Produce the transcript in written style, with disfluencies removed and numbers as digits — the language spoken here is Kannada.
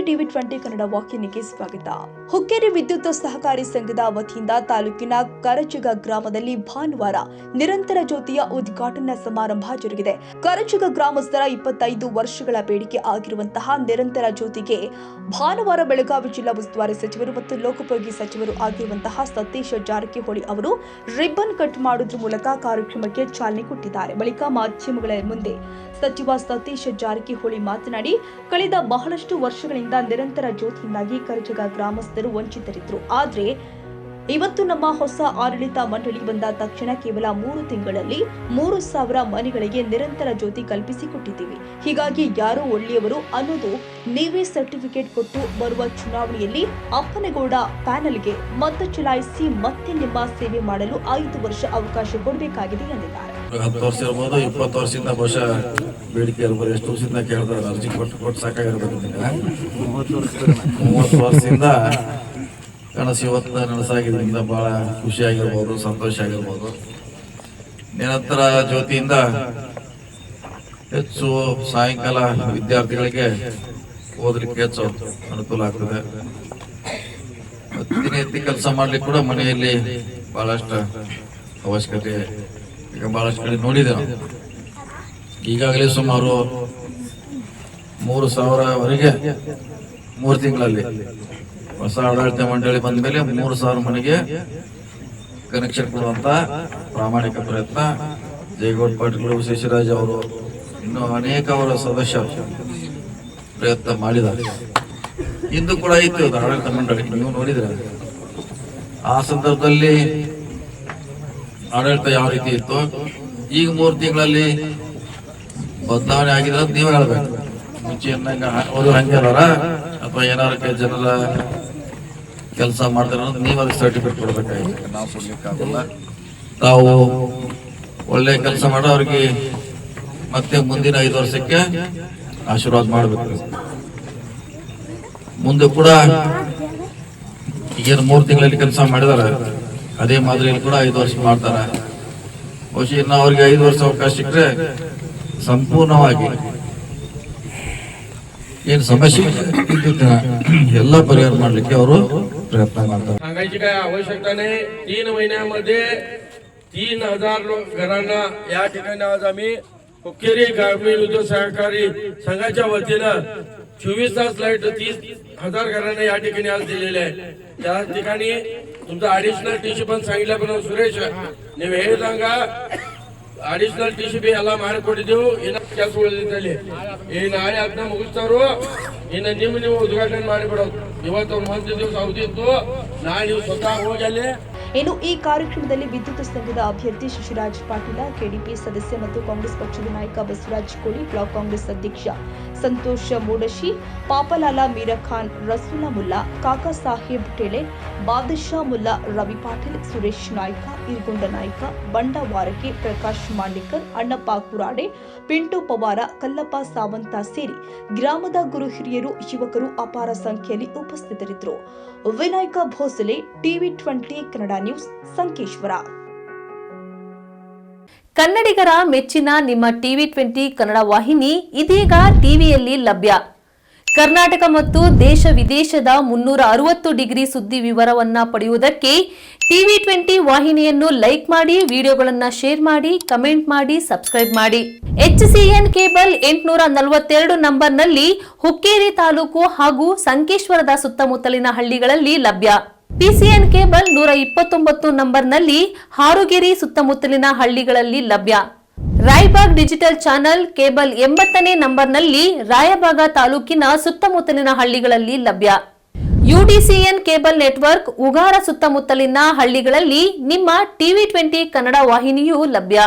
ಟಿವಿ 20 ಕನ್ನಡ ವಾಹಿನಿಗೆ ಸ್ವಾಗತ. ಹುಕ್ಕೇರಿ ವಿದ್ಯುತ್ ಸಹಕಾರಿ ಸಂಘದ ವತಿಯಿಂದ ತಾಲೂಕಿನ ಕರಚಗ ಗ್ರಾಮದಲ್ಲಿ ಭಾನುವಾರ ನಿರಂತರ ಜ್ಯೋತಿಯ ಉದ್ಘಾಟನಾ ಸಮಾರಂಭ ಜರುಗಿದೆ. ಕರಚಗ ಗ್ರಾಮಸ್ಥರ 25 ವರ್ಷಗಳ ಬೇಡಿಕೆ ಆಗಿರುವಂತಹ ನಿರಂತರ ಜ್ಯೋತಿಗೆ ಭಾನುವಾರ ಬೆಳಗಾವಿ ಜಿಲ್ಲಾ ಉಸ್ತುವಾರಿ ಸಚಿವರು ಮತ್ತು ಲೋಕೋಪಯೋಗಿ ಸಚಿವರು ಆಗಿರುವಂತಹ ಸತೀಶ್ ಜಾರಕಿಹೊಳಿ ಅವರು ರಿಬ್ಬನ್ ಕಟ್ ಮಾಡುವುದರ ಮೂಲಕ ಕಾರ್ಯಕ್ರಮಕ್ಕೆ ಚಾಲನೆ ಕೊಟ್ಟಿದ್ದಾರೆ. ಬಳಿಕ ಮಾಧ್ಯಮಗಳ ಮುಂದೆ ಸಚಿವ ಸತೀಶ್ ಜಾರಕಿಹೊಳಿ ಮಾತನಾಡಿ, ಕಳೆದ ಬಹಳಷ್ಟು ವರ್ಷಗಳಿಂದ ನಿರಂತರ ಜ್ಯೋತಿಯಿಂದಾಗಿ ಕರಚಗ ಗ್ರಾಮಸ್ಥರು ವಂಚಿತರಿದ್ದರು. ಆದರೆ ಇವತ್ತು ನಮ್ಮ ಹೊಸ ಆಡಳಿತ ಮಂಡಳಿ ಬಂದ ತಕ್ಷಣ ಕೇವಲ 3 ತಿಂಗಳಲ್ಲಿ 3,000 ಮನೆಗಳಿಗೆ ನಿರಂತರ ಜ್ಯೋತಿ ಕಲ್ಪಿಸಿಕೊಟ್ಟಿದ್ದೀವಿ. ಹೀಗಾಗಿ ಯಾರೋ ಒಳ್ಳೆಯವರು ಅನ್ನೋದು ನೀವೇ ಸರ್ಟಿಫಿಕೇಟ್ ಕೊಟ್ಟು ಬರುವ ಚುನಾವಣೆಯಲ್ಲಿ ಅಪ್ಪನಗೌಡ ಪ್ಯಾನೆಲ್ಗೆ ಮತ ಚಲಾಯಿಸಿ ಮತ್ತೆ ನಿಮ್ಮ ಸೇವೆ ಮಾಡಲು 5 ವರ್ಷ ಅವಕಾಶ ಕೊಡಬೇಕಾಗಿದೆ ಎಂದಿದ್ದಾರೆ. 10 ವರ್ಷ ಇರ್ಬೋದು, 20 ವರ್ಷದಿಂದ ಬಹುಶಃ ಬೇಡಿಕೆ ಇರ್ಬೋದು. ಎಷ್ಟು ವರ್ಷದಿಂದ ಕೇಳಿದ್ರೆ ಅರ್ಜಿ ಕೊಟ್ಟು ಸಾಕಾಗಿರ್ಬೇಕು. 30 ವರ್ಷದಿಂದ ಕನಸು ಇವತ್ತು ನನಸಾಗಿದ್ದರಿಂದ ಬಹಳ ಖುಷಿಯಾಗಿರ್ಬೋದು, ಸಂತೋಷ ಆಗಿರ್ಬೋದು. ನಿರಂತರ ಜ್ಯೋತಿಯಿಂದ ಹೆಚ್ಚು ಸಾಯಂಕಾಲ ವಿದ್ಯಾರ್ಥಿಗಳಿಗೆ ಓದಲಿಕ್ಕೆ ಹೆಚ್ಚು ಅನುಕೂಲ ಆಗ್ತದೆ. ದಿನನಿತ್ಯ ಕೆಲಸ ಮಾಡ್ಲಿಕ್ಕೆ ಕೂಡ ಮನೆಯಲ್ಲಿ ಬಹಳಷ್ಟು ಅವಶ್ಯಕತೆ. ಈಗ ಬಹಳಷ್ಟು ಕಡೆ ನೋಡಿದ್ದೇವೆ, ಈಗಾಗಲೇ ಸುಮಾರು 3,000ವರೆಗೆ 3 ತಿಂಗಳಲ್ಲಿ ಹೊಸ ಆಡಳಿತ ಮಂಡಳಿ ಬಂದ ಮೇಲೆ 3,000 ಮನೆಗೆ ಕನೆಕ್ಷನ್ ಕೊಡುವಂತ ಪ್ರಾಮಾಣಿಕ ಪ್ರಯತ್ನ ಜಯಗೌಡ ಪಾಟೀಲ್, ಶಶಿರಾಜ್ ಅವರು, ಇನ್ನು ಅನೇಕ ಅವರ ಸದಸ್ಯರು ಪ್ರಯತ್ನ ಮಾಡಿದ್ದಾರೆ. ಇಂದು ಕೂಡ ಇತ್ತು ಆಡಳಿತ ಮಂಡಳಿ, ನೀವು ನೋಡಿದ್ರೆ ಆ ಸಂದರ್ಭದಲ್ಲಿ ಆಡಳಿತ ಯಾವ ರೀತಿ ಇತ್ತು. ಈಗ 3 ತಿಂಗಳಲ್ಲಿ ಬದಲಾವಣೆ ಆಗಿದೆ ಅಂತ ನೀವೇ ಹೇಳ್ಬೇಕು. ಮುಂಚೆ ಅವರು ಹಂಗೆ ಅದಾರ ಅಥವಾ ಏನಾರ ಜನರ ಕೆಲಸ ಮಾಡ್ತಾರ ನೀವು ಅದಕ್ಕೆ ಸರ್ಟಿಫಿಕೇಟ್ ಕೊಡ್ಬೇಕಾಗಿತ್ತು. ನಾವು ಕೊಡ್ಲಿಕ್ಕಾಗಲ್ಲ. ತಾವು ಒಳ್ಳೆ ಕೆಲಸ ಮಾಡೋ ಅವ್ರಿಗೆ ಮತ್ತೆ ಮುಂದಿನ 5 ವರ್ಷಕ್ಕೆ ಆಶೀರ್ವಾದ ಮಾಡಬೇಕು. ಮುಂದೆ ಕೂಡ ಈಗೇನು 3 ತಿಂಗಳಲ್ಲಿ ಕೆಲಸ ಮಾಡಿದಾರೆ ಅದೇ ಮಾದರಿಯಲ್ಲಿ ಕೂಡ 5 ವರ್ಷ ಮಾಡ್ತಾರ. ಬಹುಶಃ ಇನ್ನು ಅವ್ರಿಗೆ 5 ವರ್ಷ ಅವಕಾಶ ಸಿಕ್ಕರೆ ಸಂಪೂರ್ಣವಾಗಿ ಏನು समस्या ಎಲ್ಲ ಪರಿಹಾರ ಮಾಡಲಿಕ್ಕೆ ಅವರು प्रयत्न करतात. सांगायची काय आवश्यकता नाही. 3 महिन्यामध्ये 3,000 घरांना या ठिकाणी आज आम्ही हुक्केरी ग्रामीण विद्युत सहकारी संघाच्या वतीनं 24 तास लाईट 30,000 घरांना या ठिकाणी आज दिलेले आहे. त्या ठिकाणी तुमचा ऍडिशनल टीसी पण सांगितल्याप्रमाणे सुरेश ನೀವು ಹೇಳಿದಂಗ ಅಡಿಷನಲ್ ಟಿಸಿ ಬಿ ಎಲ್ಲ ಮಾಡಿಕೊಟ್ಟಿದ್ದೆವು. ಇನ್ನು ಕೆಲಸ ಉಳಿದಿದ್ದಲ್ಲಿ ಈ ನಾಳೆ ಅದನ್ನ ಮುಗಿಸ್ತಾರು. ಇನ್ನು ನೀವು ಉದ್ಘಾಟನೆ ಮಾಡಿಬಿಡೋದು. ಇವತ್ತು 1 ದಿವಸ ಅವಧಿ ಇತ್ತು, ನಾಳೆ ನೀವು ಸ್ವತಃ ಹೋಗಿ ಅಲ್ಲಿ. ಇನ್ನು ಈ ಕಾರ್ಯಕ್ರಮದಲ್ಲಿ ವಿದ್ಯುತ್ ಸಂಘದ ಅಭ್ಯರ್ಥಿ ಶಶಿರಾಜ್ ಪಾಟೀಲ, ಕೆಡಿಪಿ ಸದಸ್ಯ ಮತ್ತು ಕಾಂಗ್ರೆಸ್ ಪಕ್ಷದ ನಾಯಕ ಬಸವರಾಜ್ ಕೋಳಿ, ಬ್ಲಾಕ್ ಕಾಂಗ್ರೆಸ್ ಅಧ್ಯಕ್ಷ ಸಂತೋಷ್ ಮೂಡಶಿ, ಪಾಪಲಾಲ ಮೀರಾಖಾನ್, ರಸೂಲಾ ಮುಲ್ಲಾ, ಕಾಕಾ ಸಾಹೇಬ್ ಟೆಳೆ, ಬಾದಶಾ ಮುಲ್ಲಾ, ರವಿ ಪಾಟೀಲ್, ಸುರೇಶ್ ನಾಯ್ಕ, ಇರ್ಗೊಂಡ ನಾಯ್ಕ, ಬಂಡವಾರಕೆ, ಪ್ರಕಾಶ್ ಮಾಂಡಿಕರ್, ಅಣ್ಣಪ್ಪ ಕುರಾಡೆ, ಪಿಂಟು ಪವಾರ, ಕಲ್ಲಪ್ಪ ಸಾವಂತ ಸೇರಿ ಗ್ರಾಮದ ಗುರು ಹಿರಿಯರು, ಯುವಕರು ಅಪಾರ ಸಂಖ್ಯೆಯಲ್ಲಿ ಉಪಸ್ಥಿತರಿದ್ದರು. Vinayaka Bhosale, TV 20 Kannada news, Sankeshwar. ಕನ್ನಡಿಗರ ಮೆಚ್ಚಿನ ನಿಮ್ಮ ಟಿವಿ 20 ಕನ್ನಡ ವಾಹಿನಿ ಇದೀಗ ಟಿವಿಯಲ್ಲಿ ಲಭ್ಯ. ಕರ್ನಾಟಕ ಮತ್ತು ದೇಶ ವಿದೇಶದ 360 ಡಿಗ್ರಿ ಸುದ್ದಿ ವಿವರವನ್ನ ಪಡೆಯುವುದಕ್ಕೆ ಟಿವಿ 20 ವಾಹಿನಿಯನ್ನು ಲೈಕ್ ಮಾಡಿ, ವಿಡಿಯೋಗಳನ್ನು ಶೇರ್ ಮಾಡಿ, ಕಮೆಂಟ್ ಮಾಡಿ, ಸಬ್ಸ್ಕ್ರೈಬ್ ಮಾಡಿ. HCN ಕೇಬಲ್ 842 ನಂಬರ್ನಲ್ಲಿ ಹುಕ್ಕೇರಿ ತಾಲೂಕು ಹಾಗೂ ಸಂಕೇಶ್ವರದ ಸುತ್ತಮುತ್ತಲಿನ ಹಳ್ಳಿಗಳಲ್ಲಿ ಲಭ್ಯ. PCN ಕೇಬಲ್ 129 ನಂಬರ್ನಲ್ಲಿ ಹಾರುಗೆರೆ ಸುತ್ತಮುತ್ತಲಿನ ಹಳ್ಳಿಗಳಲ್ಲಿ ಲಭ್ಯ. ರಾಯಬಾಗ್ ಡಿಜಿಟಲ್ ಚಾನೆಲ್ ಕೇಬಲ್ 80ನೇ ನಂಬರ್ನಲ್ಲಿ ರಾಯಬಾಗ ತಾಲೂಕಿನ ಸುತ್ತಮುತ್ತಲಿನ ಹಳ್ಳಿಗಳಲ್ಲಿ ಲಭ್ಯ. UDCN ಕೇಬಲ್ ನೆಟ್ವರ್ಕ್ ಉಗಾರ ಸುತ್ತಮುತ್ತಲಿನ ಹಳ್ಳಿಗಳಲ್ಲಿ ನಿಮ್ಮ ಟಿವಿ 20 ಕನ್ನಡ ವಾಹಿನಿಯೂ ಲಭ್ಯ.